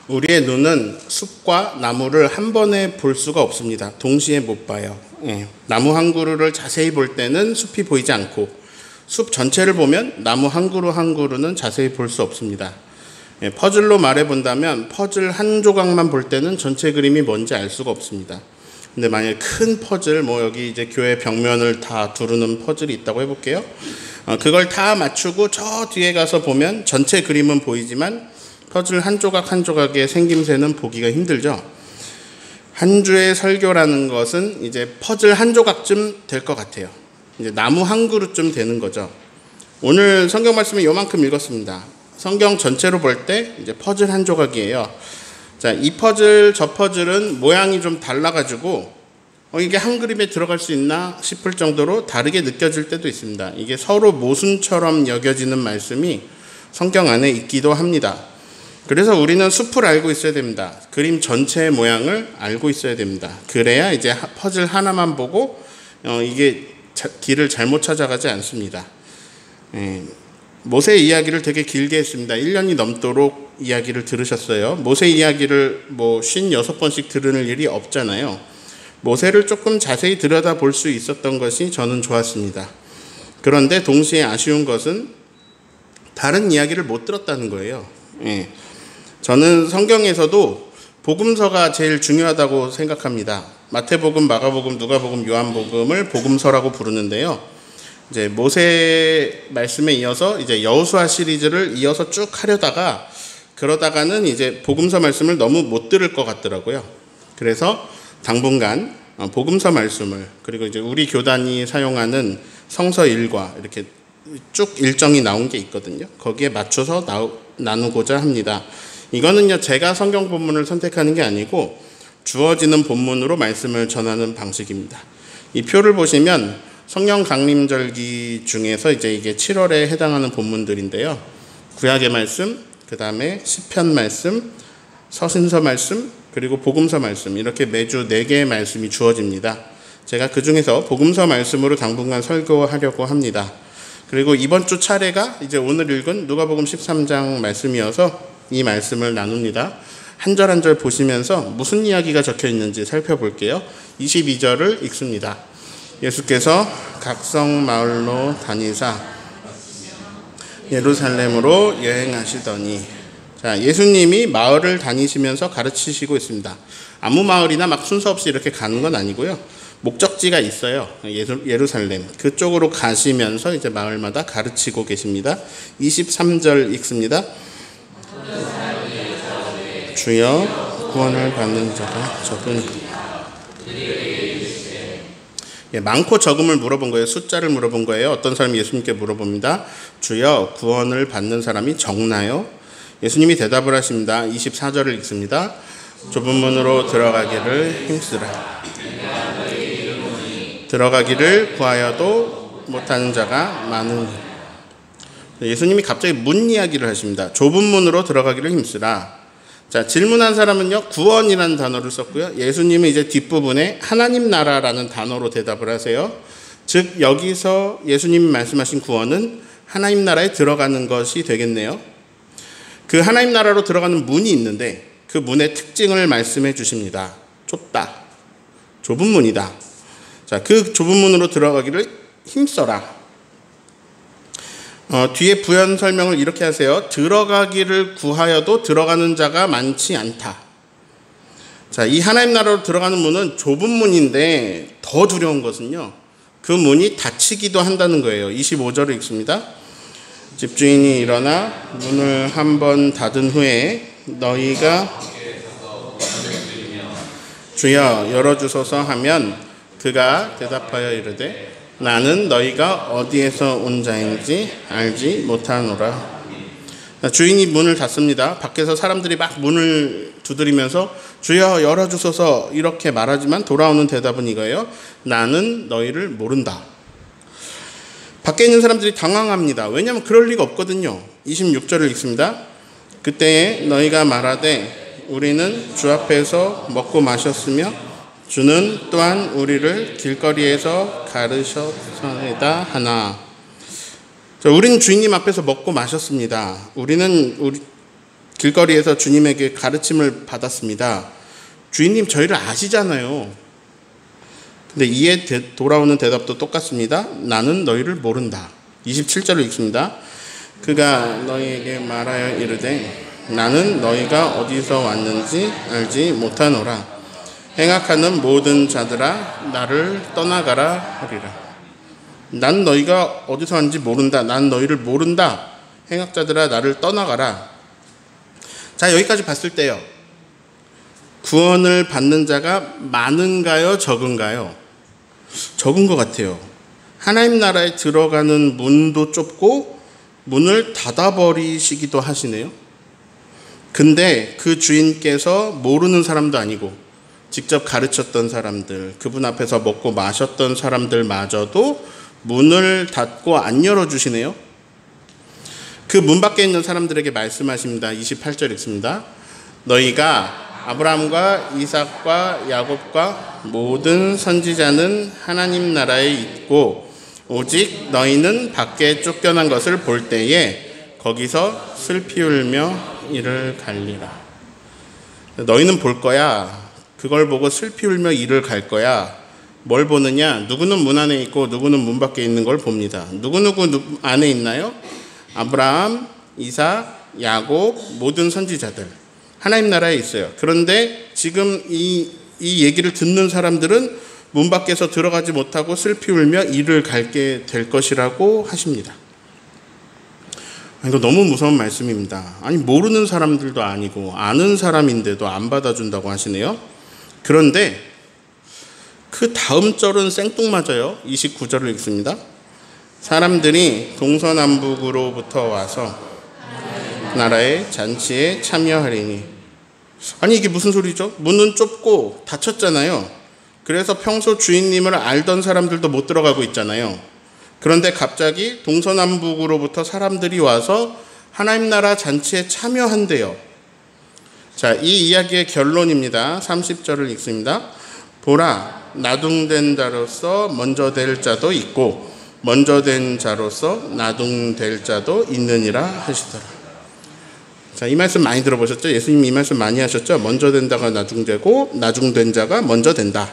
우리의 눈은 숲과 나무를 한 번에 볼 수가 없습니다. 동시에 못 봐요. 나무 한 그루를 자세히 볼 때는 숲이 보이지 않고 숲 전체를 보면 나무 한 그루 한 그루는 자세히 볼 수 없습니다. 퍼즐로 말해본다면 퍼즐 한 조각만 볼 때는 전체 그림이 뭔지 알 수가 없습니다. 근데 만약에 큰 퍼즐, 여기 이제 교회 벽면을 다 두르는 퍼즐이 있다고 해볼게요. 그걸 다 맞추고 저 뒤에 가서 보면 전체 그림은 보이지만 퍼즐 한 조각 한 조각의 생김새는 보기가 힘들죠. 한 주의 설교라는 것은 이제 퍼즐 한 조각쯤 될 것 같아요. 이제 나무 한 그루쯤 되는 거죠. 오늘 성경 말씀을 요만큼 읽었습니다. 성경 전체로 볼 때 이제 퍼즐 한 조각이에요. 자, 이 퍼즐, 저 퍼즐은 모양이 좀 달라가지고 이게 한 그림에 들어갈 수 있나 싶을 정도로 다르게 느껴질 때도 있습니다. 이게 서로 모순처럼 여겨지는 말씀이 성경 안에 있기도 합니다. 그래서 우리는 숲을 알고 있어야 됩니다. 그림 전체의 모양을 알고 있어야 됩니다. 그래야 이제 퍼즐 하나만 보고 이게 길을 잘못 찾아가지 않습니다. 모세 이야기를 되게 길게 했습니다. 1년이 넘도록 이야기를 들으셨어요. 모세 이야기를 56번씩 들을 일이 없잖아요. 모세를 조금 자세히 들여다볼 수 있었던 것이 저는 좋았습니다. 그런데 동시에 아쉬운 것은 다른 이야기를 못 들었다는 거예요. 저는 성경에서도 복음서가 제일 중요하다고 생각합니다. 마태복음, 마가복음, 누가복음, 요한복음을 복음서라고 부르는데요. 이제 모세 말씀에 이어서 이제 여호수아 시리즈를 이어서 쭉 그러다가는 이제 복음서 말씀을 너무 못 들을 것 같더라고요. 그래서 당분간 복음서 말씀을, 그리고 이제 우리 교단이 사용하는 성서 일과 이렇게 쭉 일정이 나온 게 있거든요. 거기에 맞춰서 나누고자 합니다. 이거는요, 제가 성경 본문을 선택하는 게 아니고 주어지는 본문으로 말씀을 전하는 방식입니다. 이 표를 보시면 성령 강림절기 중에서 이제 이게 7월에 해당하는 본문들인데요. 구약의 말씀, 그 다음에 시편 말씀, 서신서 말씀, 그리고 복음서 말씀, 이렇게 매주 4개의 말씀이 주어집니다. 제가 그 중에서 복음서 말씀으로 당분간 설교하려고 합니다. 그리고 이번 주 차례가 이제 오늘 읽은 누가복음 13장 말씀이어서 이 말씀을 나눕니다. 한 절 한 절 보시면서 무슨 이야기가 적혀 있는지 살펴볼게요. 22절을 읽습니다. 예수께서 각성 마을로 다니사 예루살렘으로 여행하시더니, 자, 예수님이 마을을 다니시면서 가르치시고 있습니다. 아무 마을이나 막 순서 없이 이렇게 가는 건 아니고요. 목적지가 있어요. 예루살렘. 그쪽으로 가시면서 이제 마을마다 가르치고 계십니다. 23절 읽습니다. 주여 구원을 받는 자가 적은 많고 적음을 물어본 거예요. 숫자를 물어본 거예요. 어떤 사람이 예수님께 물어봅니다. 주여 구원을 받는 사람이 적나요? 예수님이 대답을 하십니다. 24절을 읽습니다. 좁은 문으로 들어가기를 힘쓰라. 들어가기를 구하여도 못하는 자가 많으니. 예수님이 갑자기 문 이야기를 하십니다. 좁은 문으로 들어가기를 힘쓰라. 자, 질문한 사람은요, 구원이라는 단어를 썼고요. 예수님은 이제 뒷부분에 하나님 나라라는 단어로 대답을 하세요. 즉, 여기서 예수님이 말씀하신 구원은 하나님 나라에 들어가는 것이 되겠네요. 그 하나님 나라로 들어가는 문이 있는데 그 문의 특징을 말씀해 주십니다. 좁다. 좁은 문이다. 자, 그 좁은 문으로 들어가기를 힘써라. 뒤에 부연 설명을 이렇게 하세요. 들어가기를 구하여도 들어가는 자가 많지 않다. 자, 이 하나님 나라로 들어가는 문은 좁은 문인데 더 두려운 것은요, 그 문이 닫히기도 한다는 거예요. 25절을 읽습니다. 집주인이 일어나 문을 한번 닫은 후에 너희가 주여 열어주소서 하면 그가 대답하여 이르되 나는 너희가 어디에서 온 자인지 알지 못하노라. 주인이 문을 닫습니다. 밖에서 사람들이 막 문을 두드리면서 주여 열어주소서 이렇게 말하지만 돌아오는 대답은 이거예요. 나는 너희를 모른다. 밖에 있는 사람들이 당황합니다. 왜냐하면 그럴 리가 없거든요. 26절을 읽습니다. 그때에 너희가 말하되 우리는 주 앞에서 먹고 마셨으며 주는 또한 우리를 길거리에서 가르쳤사이다 하나. 우리는 주인님 앞에서 먹고 마셨습니다. 우리는 길거리에서 주님에게 가르침을 받았습니다. 주인님, 저희를 아시잖아요. 근데 이에 돌아오는 대답도 똑같습니다. 나는 너희를 모른다. 27절을 읽습니다. 그가 너희에게 말하여 이르되 나는 너희가 어디서 왔는지 알지 못하노라. 행악하는 모든 자들아 나를 떠나가라 하리라. 난 너희가 어디서 왔는지 모른다. 난 너희를 모른다. 행악자들아 나를 떠나가라. 자, 여기까지 봤을 때요, 구원을 받는 자가 많은가요, 적은가요? 적은 것 같아요. 하나님 나라에 들어가는 문도 좁고 문을 닫아버리시기도 하시네요. 근데 그 주인께서 모르는 사람도 아니고 직접 가르쳤던 사람들, 그분 앞에서 먹고 마셨던 사람들마저도 문을 닫고 안 열어주시네요. 그 문 밖에 있는 사람들에게 말씀하십니다. 28절 읽습니다. 너희가 아브라함과 이삭과 야곱과 모든 선지자는 하나님 나라에 있고 오직 너희는 밖에 쫓겨난 것을 볼 때에 거기서 슬피 울며 이를 갈리라. 너희는 볼 거야. 그걸 보고 슬피 울며 이를 갈 거야. 뭘 보느냐? 누구는 문 안에 있고 누구는 문 밖에 있는 걸 봅니다. 누구 안에 있나요? 아브라함, 이삭, 야곱, 모든 선지자들 하나님 나라에 있어요. 그런데 지금 이 얘기를 듣는 사람들은 문 밖에서 들어가지 못하고 슬피 울며 이를 갈게 될 것이라고 하십니다. 이거 너무 무서운 말씀입니다. 아니, 모르는 사람들도 아니고 아는 사람인데도 안 받아준다고 하시네요. 그런데 그 다음 절은 생뚱맞아요. 29절을 읽습니다. 사람들이 동서남북으로부터 와서 나라의 잔치에 참여하리니. 아니, 이게 무슨 소리죠? 문은 좁고 닫혔잖아요. 그래서 평소 주인님을 알던 사람들도 못 들어가고 있잖아요. 그런데 갑자기 동서남북으로부터 사람들이 와서 하나님 나라 잔치에 참여한대요. 자, 이 이야기의 결론입니다. 30절을 읽습니다. 보라, 나둥된 자로서 먼저 될 자도 있고 먼저 된 자로서 나둥될 자도 있느니라 하시더라. 자, 이 말씀 많이 들어보셨죠? 예수님 이 말씀 많이 하셨죠? 먼저 된 자가 나중되고 나중된 자가 먼저 된다.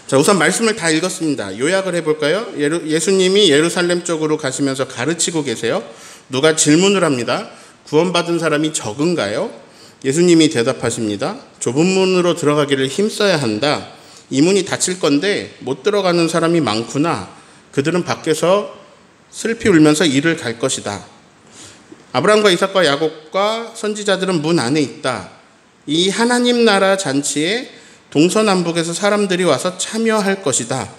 자, 우선 말씀을 다 읽었습니다. 요약을 해볼까요? 예수님이 예루살렘 쪽으로 가시면서 가르치고 계세요. 누가 질문을 합니다. 구원받은 사람이 적은가요? 예수님이 대답하십니다. 좁은 문으로 들어가기를 힘써야 한다. 이 문이 닫힐 건데 못 들어가는 사람이 많구나. 그들은 밖에서 슬피 울면서 이를 갈 것이다. 아브라함과 이삭과 야곱과 선지자들은 문 안에 있다. 이 하나님 나라 잔치에 동서남북에서 사람들이 와서 참여할 것이다.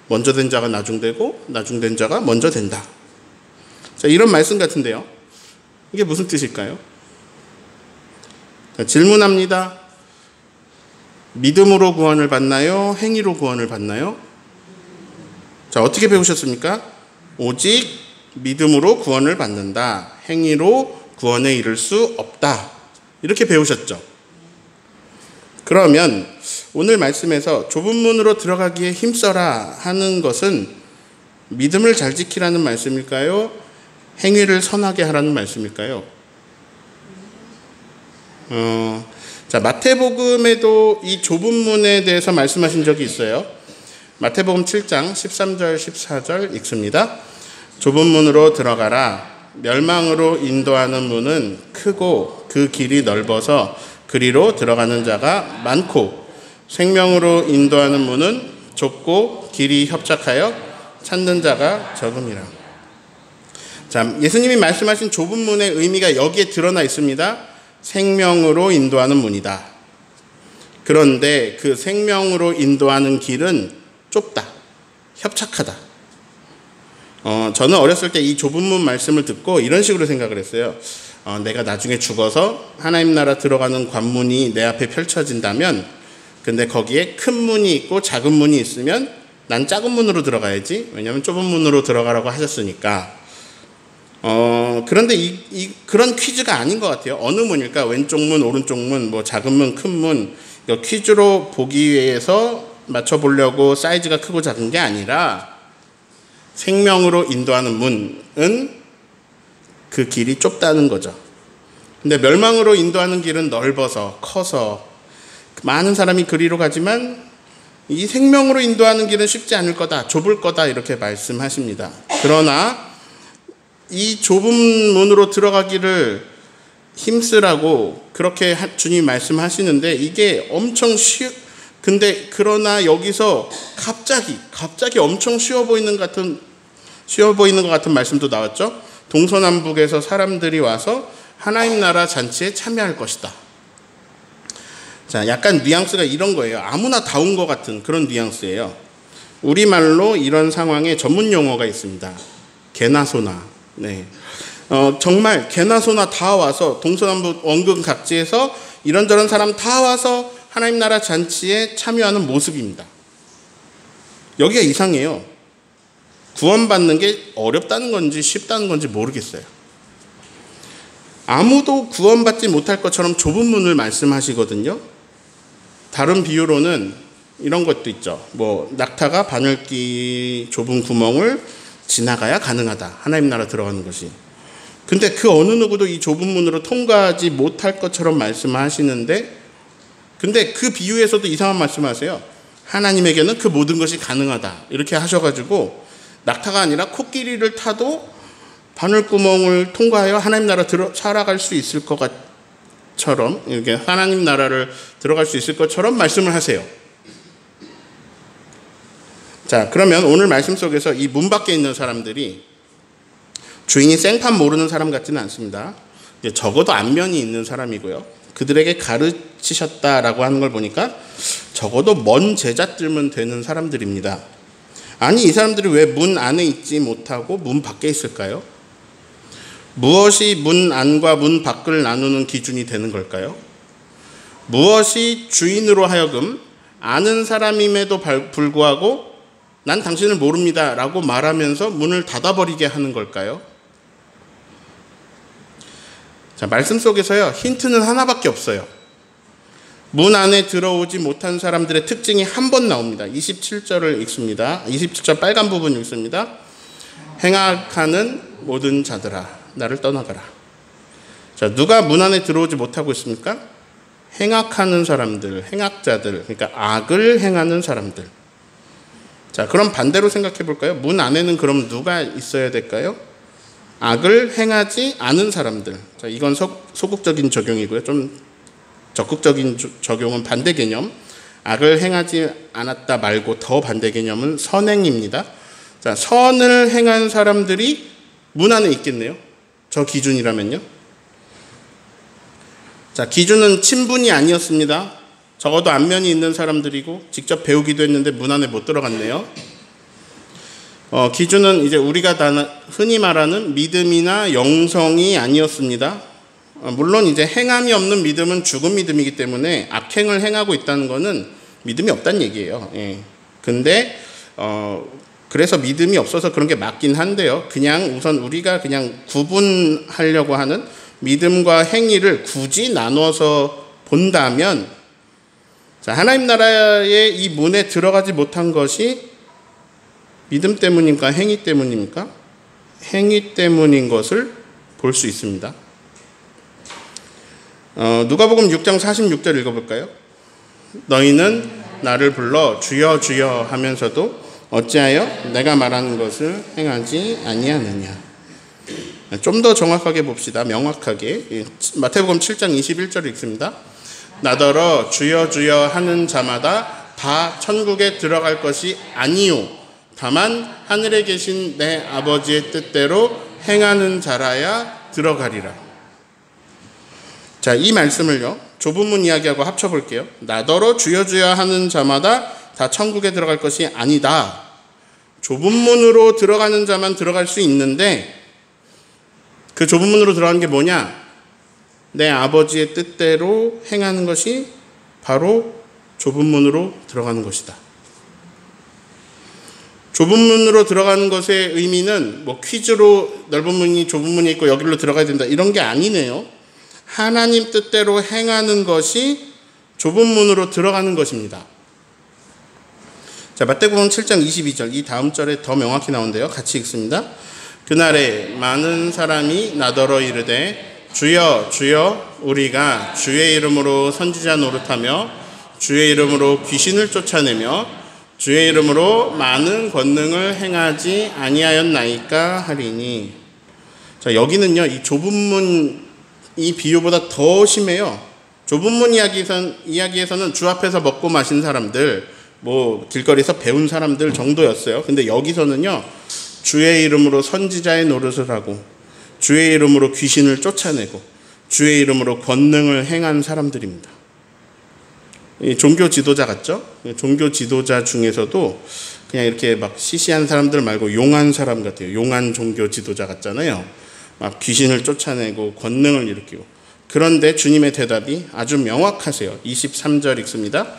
먼저 된 자가 나중되고 나중된 자가 먼저 된다. 자, 이런 말씀 같은데요. 이게 무슨 뜻일까요? 자, 질문합니다. 믿음으로 구원을 받나요? 행위로 구원을 받나요? 자, 어떻게 배우셨습니까? 오직 믿음으로 구원을 받는다. 행위로 구원에 이를 수 없다. 이렇게 배우셨죠? 그러면 오늘 말씀에서 좁은 문으로 들어가기에 힘써라 하는 것은 믿음을 잘 지키라는 말씀일까요? 행위를 선하게 하라는 말씀일까요? 자, 마태복음에도 이 좁은 문에 대해서 말씀하신 적이 있어요. 마태복음 7장 13절 14절 읽습니다. 좁은 문으로 들어가라. 멸망으로 인도하는 문은 크고 그 길이 넓어서 그리로 들어가는 자가 많고 생명으로 인도하는 문은 좁고 길이 협착하여 찾는 자가 적음이라. 자, 예수님이 말씀하신 좁은 문의 의미가 여기에 드러나 있습니다. 생명으로 인도하는 문이다. 그런데 그 생명으로 인도하는 길은 좁다. 협착하다. 저는 어렸을 때 이 좁은 문 말씀을 듣고 이런 식으로 생각을 했어요. 내가 나중에 죽어서 하나님 나라 들어가는 관문이 내 앞에 펼쳐진다면, 근데 거기에 큰 문이 있고 작은 문이 있으면 난 작은 문으로 들어가야지. 왜냐하면 좁은 문으로 들어가라고 하셨으니까. 그런데 그런 퀴즈가 아닌 것 같아요. 어느 문일까? 왼쪽 문, 오른쪽 문, 뭐 작은 문, 큰 문. 이거 퀴즈로 보기 위해서 맞춰보려고 사이즈가 크고 작은 게 아니라 생명으로 인도하는 문은 그 길이 좁다는 거죠. 근데 멸망으로 인도하는 길은 넓어서 커서 많은 사람이 그리로 가지만 이 생명으로 인도하는 길은 쉽지 않을 거다, 좁을 거다 이렇게 말씀하십니다. 그러나 이 좁은 문으로 들어가기를 힘쓰라고 그렇게 주님이 말씀하시는데 이게 엄청 근데 그러나 여기서 갑자기 엄청 쉬워 보이는 것 같은 말씀도 나왔죠. 동서남북에서 사람들이 와서 하나님 나라 잔치에 참여할 것이다. 자, 약간 뉘앙스가 이런 거예요. 아무나 다 온 것 같은 그런 뉘앙스예요. 우리말로 이런 상황에 전문 용어가 있습니다. 개나소나. 네. 정말 개나소나 다 와서 동서남북 원근 각지에서 이런저런 사람 다 와서 하나님 나라 잔치에 참여하는 모습입니다. 여기가 이상해요. 구원받는 게 어렵다는 건지 쉽다는 건지 모르겠어요. 아무도 구원받지 못할 것처럼 좁은 문을 말씀하시거든요. 다른 비유로는 이런 것도 있죠. 낙타가 바늘기 좁은 구멍을 지나가야 가능하다. 하나님 나라 들어가는 것이. 근데 그 어느 누구도 이 좁은 문으로 통과하지 못할 것처럼 말씀하시는데, 근데 그 비유에서도 이상한 말씀하세요. 하나님에게는 그 모든 것이 가능하다. 이렇게 하셔가지고 낙타가 아니라 코끼리를 타도 바늘구멍을 통과하여 하나님 나라 살아갈 수 있을 것처럼, 이렇게 하나님 나라를 들어갈 수 있을 것처럼 말씀을 하세요. 자, 그러면 오늘 말씀 속에서 이 문 밖에 있는 사람들이 주인이 생판 모르는 사람 같지는 않습니다. 적어도 안면이 있는 사람이고요. 그들에게 가르치셨다라고 하는 걸 보니까 적어도 먼 제자쯤은 되는 사람들입니다. 아니, 이 사람들이 왜 문 안에 있지 못하고 문 밖에 있을까요? 무엇이 문 안과 문 밖을 나누는 기준이 되는 걸까요? 무엇이 주인으로 하여금 아는 사람임에도 불구하고 난 당신을 모릅니다 라고 말하면서 문을 닫아버리게 하는 걸까요? 자, 말씀 속에서요, 힌트는 하나밖에 없어요. 문 안에 들어오지 못한 사람들의 특징이 한 번 나옵니다. 27절을 읽습니다. 27절 빨간 부분 읽습니다. 행악하는 모든 자들아, 나를 떠나가라. 자, 누가 문 안에 들어오지 못하고 있습니까? 행악하는 사람들, 행악자들, 그러니까 악을 행하는 사람들. 자, 그럼 반대로 생각해 볼까요? 문 안에는 그럼 누가 있어야 될까요? 악을 행하지 않은 사람들. 자, 이건 소극적인 적용이고요. 좀 적극적인 적용은 반대 개념. 악을 행하지 않았다 말고 더 반대 개념은 선행입니다. 자, 선을 행한 사람들이 문 안에 있겠네요. 저 기준이라면요. 자, 기준은 친분이 아니었습니다. 적어도 안면이 있는 사람들이고 직접 배우기도 했는데 문 안에 못 들어갔네요. 기준은 이제 우리가 흔히 말하는 믿음이나 영성이 아니었습니다. 물론 이제 행함이 없는 믿음은 죽은 믿음이기 때문에 악행을 행하고 있다는 것은 믿음이 없다는 얘기예요. 예. 근데 그래서 믿음이 없어서 그런 게 맞긴 한데요. 그냥 우선 우리가 그냥 구분하려고 하는 믿음과 행위를 굳이 나눠서 본다면, 자, 하나님 나라의 이 문에 들어가지 못한 것이 믿음 때문입니까? 행위 때문입니까? 행위 때문인 것을 볼 수 있습니다. 누가복음 6장 46절 읽어볼까요? 너희는 나를 불러 주여 주여 하면서도 어찌하여 내가 말하는 것을 행하지 아니하느냐. 좀 더 정확하게 봅시다. 명확하게. 마태복음 7장 21절 읽습니다. 나더러 주여 주여 하는 자마다 다 천국에 들어갈 것이 아니요 다만 하늘에 계신 내 아버지의 뜻대로 행하는 자라야 들어가리라. 자, 이 말씀을요, 좁은 문 이야기하고 합쳐볼게요. 나더러 주여 주여 하는 자마다 다 천국에 들어갈 것이 아니다. 좁은 문으로 들어가는 자만 들어갈 수 있는데, 그 좁은 문으로 들어가는 게 뭐냐? 내 아버지의 뜻대로 행하는 것이 바로 좁은 문으로 들어가는 것이다. 좁은 문으로 들어가는 것의 의미는 퀴즈로 넓은 문이 좁은 문이 있고 여기로 들어가야 된다 이런 게 아니네요. 하나님 뜻대로 행하는 것이 좁은 문으로 들어가는 것입니다. 자, 마태복음 7장 22절, 이 다음 절에 더 명확히 나온대요. 같이 읽습니다. 그날에 많은 사람이 나더러 이르되 주여 주여 우리가 주의 이름으로 선지자 노릇하며 주의 이름으로 귀신을 쫓아내며 주의 이름으로 많은 권능을 행하지 아니하였나이까 하리니. 자, 여기는요, 이 좁은 문 이 비유보다 더 심해요. 좁은 문 이야기에서는 주 앞에서 먹고 마신 사람들, 뭐 길거리에서 배운 사람들 정도였어요. 근데 여기서는요, 주의 이름으로 선지자의 노릇을 하고 주의 이름으로 귀신을 쫓아내고 주의 이름으로 권능을 행한 사람들입니다. 이 종교 지도자 같죠? 종교 지도자 중에서도 그냥 이렇게 막 시시한 사람들 말고 용한 사람 같아요. 용한 종교 지도자 같잖아요. 막 귀신을 쫓아내고 권능을 일으키고. 그런데 주님의 대답이 아주 명확하세요. 23절 읽습니다.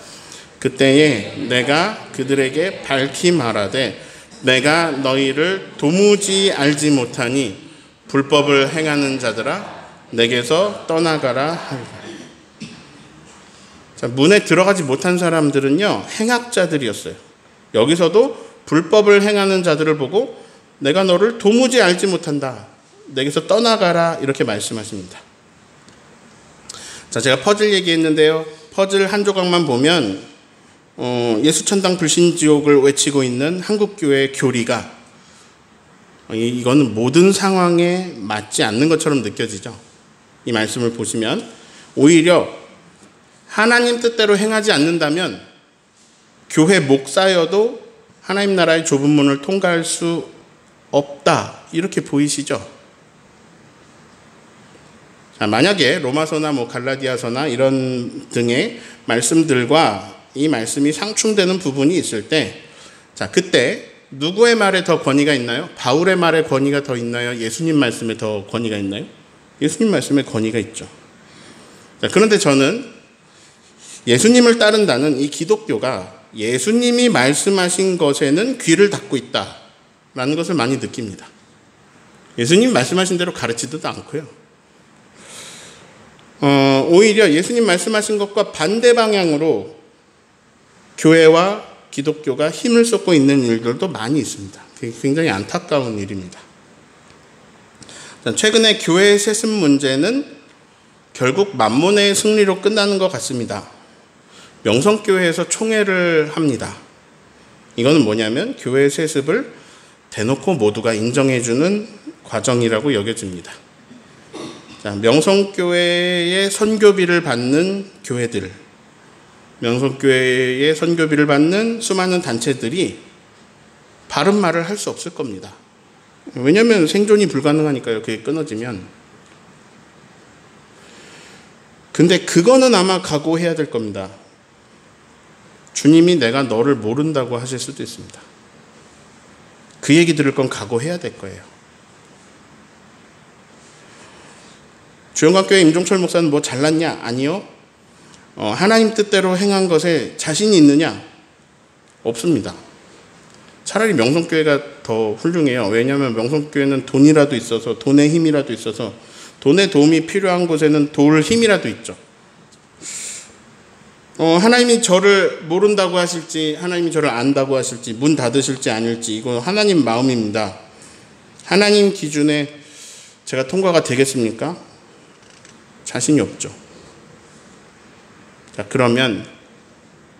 그때에 내가 그들에게 밝히 말하되 내가 너희를 도무지 알지 못하니 불법을 행하는 자들아 내게서 떠나가라 하리라. 자, 문에 들어가지 못한 사람들은요, 행악자들이었어요. 여기서도 불법을 행하는 자들을 보고 내가 너를 도무지 알지 못한다, 내게서 떠나가라, 이렇게 말씀하십니다. 자, 제가 퍼즐 얘기했는데요. 퍼즐 한 조각만 보면 예수천당 불신지옥을 외치고 있는 한국교회의 교리가 이거는 모든 상황에 맞지 않는 것처럼 느껴지죠. 이 말씀을 보시면 오히려 하나님 뜻대로 행하지 않는다면 교회 목사여도 하나님 나라의 좁은 문을 통과할 수 없다, 이렇게 보이시죠? 자, 만약에 로마서나 뭐 갈라디아서나 이런 등의 말씀들과 이 말씀이 상충되는 부분이 있을 때, 자, 그때 누구의 말에 더 권위가 있나요? 바울의 말에 권위가 더 있나요? 예수님 말씀에 더 권위가 있나요? 예수님 말씀에 권위가 있죠. 자, 그런데 저는 예수님을 따른다는 이 기독교가 예수님이 말씀하신 것에는 귀를 닫고 있다라는 것을 많이 느낍니다. 예수님 말씀하신 대로 가르치지도 않고요. 오히려 예수님 말씀하신 것과 반대 방향으로 교회와 기독교가 힘을 쏟고 있는 일들도 많이 있습니다. 굉장히 안타까운 일입니다. 최근에 교회의 세습 문제는 결국 만몬의 승리로 끝나는 것 같습니다. 명성교회에서 총회를 합니다. 이거는 뭐냐면 교회의 세습을 대놓고 모두가 인정해주는 과정이라고 여겨집니다. 자, 명성교회의 선교비를 받는 교회들, 명성교회의 선교비를 받는 수많은 단체들이 바른 말을 할 수 없을 겁니다. 왜냐하면 생존이 불가능하니까요. 그게 끊어지면. 근데 그거는 아마 각오해야 될 겁니다. 주님이 내가 너를 모른다고 하실 수도 있습니다. 그 얘기 들을 건 각오해야 될 거예요. 주영광교회 임종철 목사는 뭐 잘났냐? 아니요. 하나님 뜻대로 행한 것에 자신이 있느냐? 없습니다. 차라리 명성교회가 더 훌륭해요. 왜냐하면 명성교회는 돈이라도 있어서, 돈의 힘이라도 있어서, 돈의 도움이 필요한 곳에는 도울 힘이라도 있죠. 하나님이 저를 모른다고 하실지, 하나님이 저를 안다고 하실지, 문 닫으실지 아닐지, 이거 하나님 마음입니다. 하나님 기준에 제가 통과가 되겠습니까? 자신이 없죠. 자, 그러면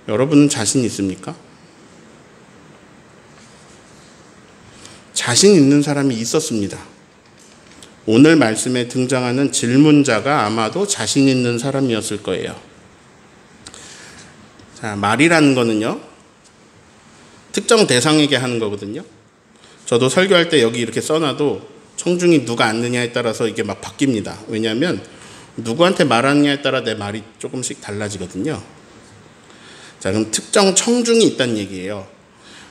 여러분은 자신 있습니까? 자신 있는 사람이 있었습니다. 오늘 말씀에 등장하는 질문자가 아마도 자신 있는 사람이었을 거예요. 자, 말이라는 거는요, 특정 대상에게 하는 거거든요. 저도 설교할 때 여기 이렇게 써놔도 청중이 누가 앉느냐에 따라서 이게 막 바뀝니다. 왜냐하면 누구한테 말하느냐에 따라 내 말이 조금씩 달라지거든요. 자, 그럼 특정 청중이 있다는 얘기예요.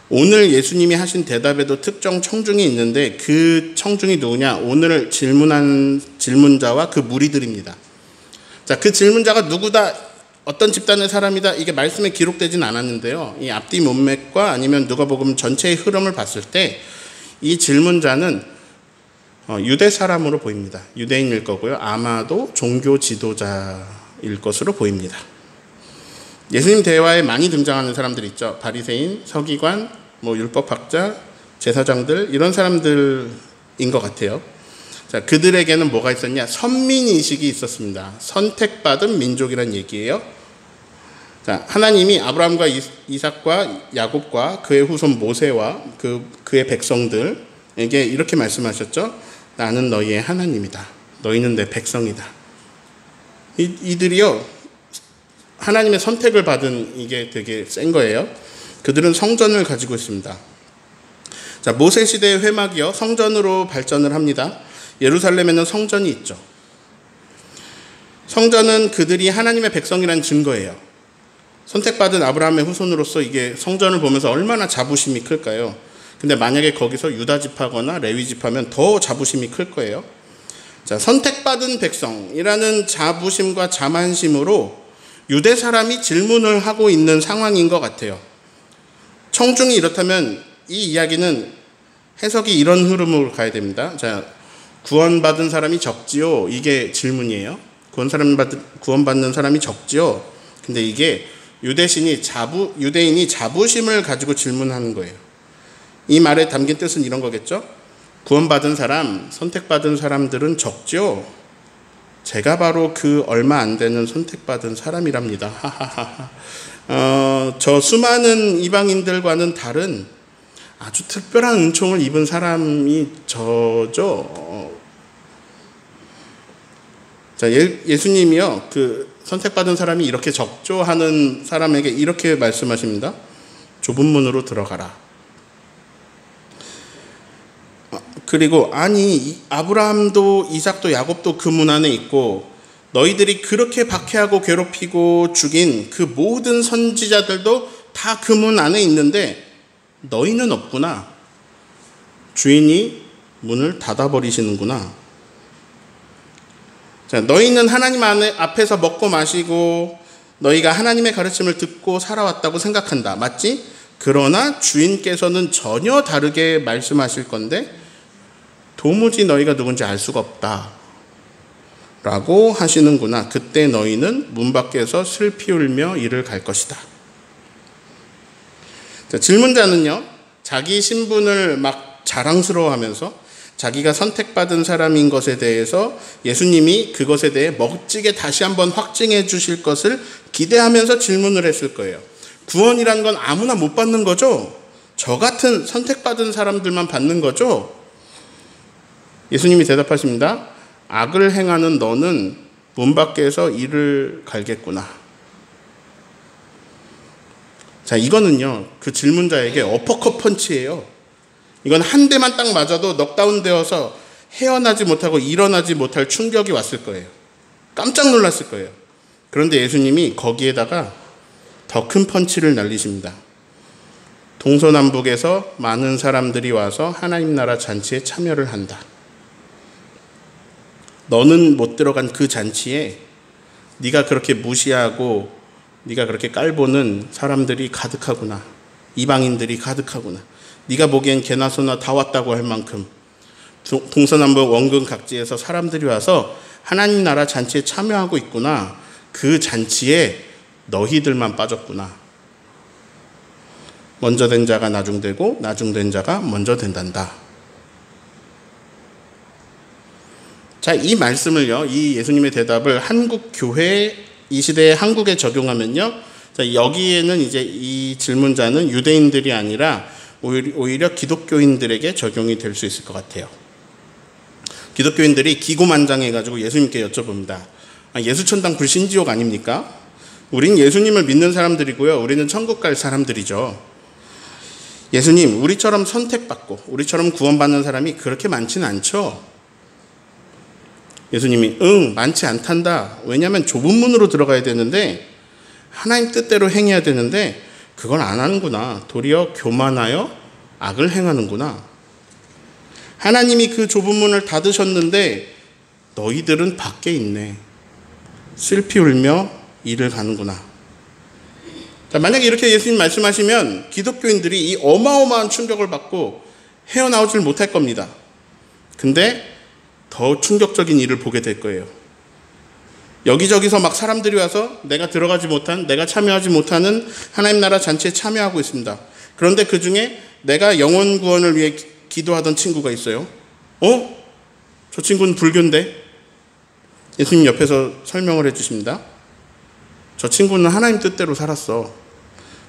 오늘 예수님이 하신 대답에도 특정 청중이 있는데 그 청중이 누구냐? 오늘 질문한 질문자와 그 무리들입니다. 자, 그 질문자가 누구다? 어떤 집단의 사람이다? 이게 말씀에 기록되진 않았는데요. 이 앞뒤 문맥과 아니면 누가복음 전체의 흐름을 봤을 때 이 질문자는 유대 사람으로 보입니다. 유대인일 거고요. 아마도 종교 지도자일 것으로 보입니다. 예수님 대화에 많이 등장하는 사람들 있죠. 바리새인, 서기관, 율법학자, 제사장들, 이런 사람들인 것 같아요. 자, 그들에게는 뭐가 있었냐? 선민의식이 있었습니다. 선택받은 민족이란 얘기예요. 자, 하나님이 아브라함과 이삭과 야곱과 그의 후손 모세와 그의 백성들에게 이렇게 말씀하셨죠. 나는 너희의 하나님이다. 너희는 내 백성이다. 이들이요, 하나님의 선택을 받은, 이게 되게 센 거예요. 그들은 성전을 가지고 있습니다. 자, 모세 시대의 회막이요, 성전으로 발전을 합니다. 예루살렘에는 성전이 있죠. 성전은 그들이 하나님의 백성이라는 증거예요. 선택받은 아브라함의 후손으로서 이게 성전을 보면서 얼마나 자부심이 클까요? 근데 만약에 거기서 유다 지파거나 레위 지파면 더 자부심이 클 거예요. 자, 선택받은 백성이라는 자부심과 자만심으로 유대 사람이 질문을 하고 있는 상황인 것 같아요. 청중이 이렇다면 이 이야기는 해석이 이런 흐름으로 가야 됩니다. 자, 구원받은 사람이 적지요? 이게 질문이에요. 구원받는 사람이 적지요? 근데 이게 유대인이 자부심을 가지고 질문하는 거예요. 이 말에 담긴 뜻은 이런 거겠죠? 구원받은 사람, 선택받은 사람들은 적죠? 제가 바로 그 얼마 안 되는 선택받은 사람이랍니다. 하하하하. 저 수많은 이방인들과는 다른 아주 특별한 은총을 입은 사람이 저죠. 자, 예수님이요, 그 선택받은 사람이 이렇게 적죠 하는 사람에게 이렇게 말씀하십니다. 좁은 문으로 들어가라. 그리고 아니, 아브라함도 이삭도 야곱도 그 문 안에 있고 너희들이 그렇게 박해하고 괴롭히고 죽인 그 모든 선지자들도 다 그 문 안에 있는데 너희는 없구나. 주인이 문을 닫아버리시는구나. 자, 너희는 하나님 앞에서 먹고 마시고 너희가 하나님의 가르침을 듣고 살아왔다고 생각한다. 맞지? 그러나 주인께서는 전혀 다르게 말씀하실 건데 도무지 너희가 누군지 알 수가 없다 라고 하시는구나. 그때 너희는 문 밖에서 슬피 울며 이를 갈 것이다. 자, 질문자는요, 자기 신분을 막 자랑스러워하면서 자기가 선택받은 사람인 것에 대해서 예수님이 그것에 대해 멋지게 다시 한번 확증해 주실 것을 기대하면서 질문을 했을 거예요. 구원이란 건 아무나 못 받는 거죠? 저 같은 선택받은 사람들만 받는 거죠? 예수님이 대답하십니다. 악을 행하는 너는 문 밖에서 이를 갈겠구나. 자, 이거는요, 그 질문자에게 어퍼컷 펀치예요. 이건 한 대만 딱 맞아도 넉다운 되어서 헤어나지 못하고 일어나지 못할 충격이 왔을 거예요. 깜짝 놀랐을 거예요. 그런데 예수님이 거기에다가 더 큰 펀치를 날리십니다. 동서남북에서 많은 사람들이 와서 하나님 나라 잔치에 참여를 한다. 너는 못 들어간 그 잔치에 네가 그렇게 무시하고 네가 그렇게 깔보는 사람들이 가득하구나. 이방인들이 가득하구나. 네가 보기엔 개나 소나 다 왔다고 할 만큼 동서남북 원근 각지에서 사람들이 와서 하나님 나라 잔치에 참여하고 있구나. 그 잔치에 너희들만 빠졌구나. 먼저 된 자가 나중되고 나중된 자가 먼저 된단다. 자, 이 말씀을요, 이 예수님의 대답을 한국 교회, 이 시대의 한국에 적용하면요, 자, 여기에는 이제 이 질문자는 유대인들이 아니라 오히려 기독교인들에게 적용이 될 수 있을 것 같아요. 기독교인들이 기고만장해가지고 예수님께 여쭤봅니다. 예수천당 불신지옥 아닙니까? 우린 예수님을 믿는 사람들이고요. 우리는 천국 갈 사람들이죠. 예수님, 우리처럼 선택받고 우리처럼 구원받는 사람이 그렇게 많지는 않죠? 예수님이 많지 않단다. 왜냐하면 좁은 문으로 들어가야 되는데 하나님 뜻대로 행해야 되는데 그걸 안 하는구나. 도리어 교만하여 악을 행하는구나. 하나님이 그 좁은 문을 닫으셨는데 너희들은 밖에 있네. 슬피 울며 이를 가는구나. 자, 만약에 이렇게 예수님 말씀하시면 기독교인들이 이 어마어마한 충격을 받고 헤어나오질 못할 겁니다. 근데 더 충격적인 일을 보게 될 거예요. 여기저기서 막 사람들이 와서 내가 참여하지 못하는 하나님 나라 잔치에 참여하고 있습니다. 그런데 그 중에 내가 영혼 구원을 위해 기도하던 친구가 있어요. 저 친구는 불교인데 예수님 옆에서 설명을 해주십니다. 저 친구는 하나님 뜻대로 살았어.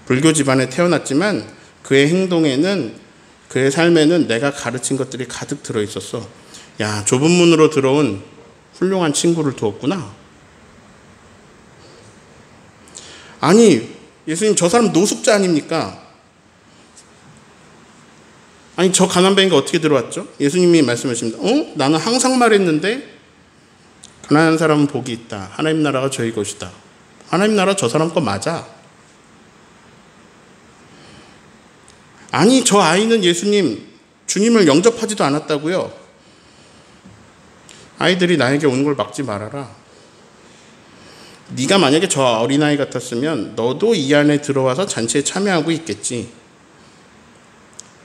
불교 집안에 태어났지만 그의 행동에는, 그의 삶에는 내가 가르친 것들이 가득 들어있었어. 야, 좁은 문으로 들어온 훌륭한 친구를 두었구나. 아니, 예수님 저 사람 노숙자 아닙니까? 아니, 저 가난뱅이가 어떻게 들어왔죠? 예수님이 말씀하십니다. 나는 항상 말했는데 가난한 사람은 복이 있다. 하나님 나라가 저희 것이다. 하나님 나라 저 사람 거 맞아. 아니, 저 아이는 주님을 영접하지도 않았다고요. 아이들이 나에게 오는 걸 막지 말아라. 네가 만약에 저 어린아이 같았으면 너도 이 안에 들어와서 잔치에 참여하고 있겠지.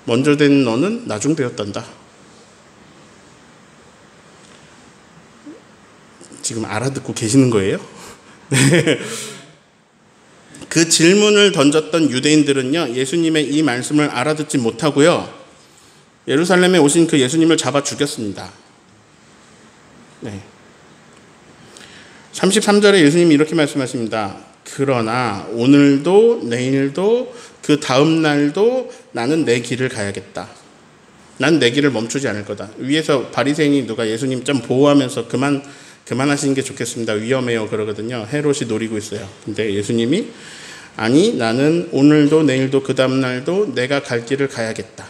먼저 된 너는 나중 되었단다. 지금 알아듣고 계시는 거예요? 네. 그 질문을 던졌던 유대인들은요, 예수님의 이 말씀을 알아듣지 못하고요, 예루살렘에 오신 그 예수님을 잡아 죽였습니다. 네. 33절에 예수님이 이렇게 말씀하십니다. 그러나 오늘도 내일도 그 다음 날도 나는 내 길을 가야겠다. 난 내 길을 멈추지 않을 거다. 위에서 바리새인이 누가 예수님 좀 보호하면서 그만하시는 게 좋겠습니다. 위험해요. 그러거든요. 헤롯이 노리고 있어요. 근데 예수님이 아니, 나는 오늘도 내일도 그 다음 날도 내가 갈 길을 가야겠다.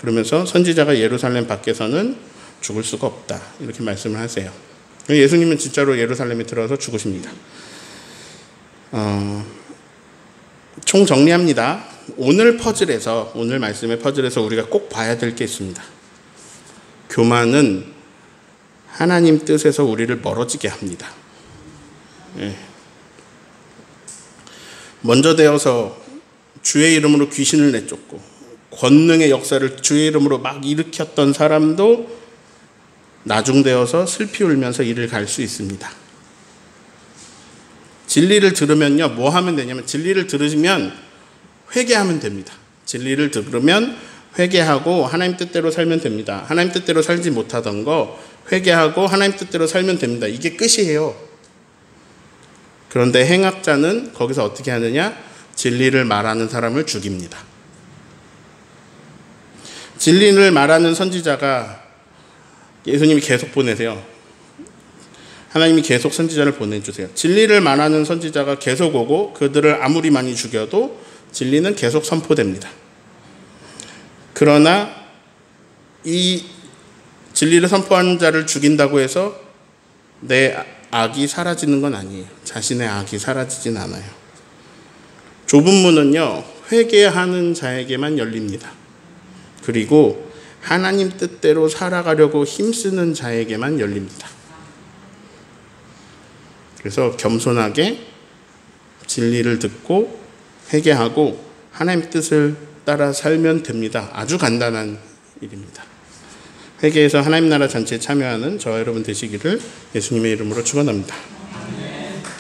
그러면서 선지자가 예루살렘 밖에서는 죽을 수가 없다. 이렇게 말씀을 하세요. 예수님은 진짜로 예루살렘에 들어서 죽으십니다. 총 정리합니다. 오늘 말씀의 퍼즐에서 우리가 꼭 봐야 될 게 있습니다. 교만은 하나님 뜻에서 우리를 멀어지게 합니다. 예. 먼저 되어서 주의 이름으로 귀신을 내쫓고 권능의 역사를 주의 이름으로 막 일으켰던 사람도 나중 되어서 슬피 울면서 이를 갈 수 있습니다. 진리를 들으면요, 뭐 하면 되냐면, 진리를 들으시면 회개하면 됩니다. 진리를 들으면 회개하고 하나님 뜻대로 살면 됩니다. 하나님 뜻대로 살지 못하던 거 회개하고 하나님 뜻대로 살면 됩니다. 이게 끝이에요. 그런데 행악자는 거기서 어떻게 하느냐? 진리를 말하는 사람을 죽입니다. 진리를 말하는 선지자가 예수님이 계속 보내세요. 하나님이 계속 선지자를 보내주세요. 진리를 말하는 선지자가 계속 오고 그들을 아무리 많이 죽여도 진리는 계속 선포됩니다. 그러나 이 진리를 선포하는 자를 죽인다고 해서 내 악이 사라지는 건 아니에요. 자신의 악이 사라지진 않아요. 좁은 문은요, 회개하는 자에게만 열립니다. 그리고 하나님 뜻대로 살아가려고 힘쓰는 자에게만 열립니다. 그래서 겸손하게 진리를 듣고 회개하고 하나님 뜻을 따라 살면 됩니다. 아주 간단한 일입니다. 회개해서 하나님 나라 잔치에 참여하는 저와 여러분 되시기를 예수님의 이름으로 축원합니다.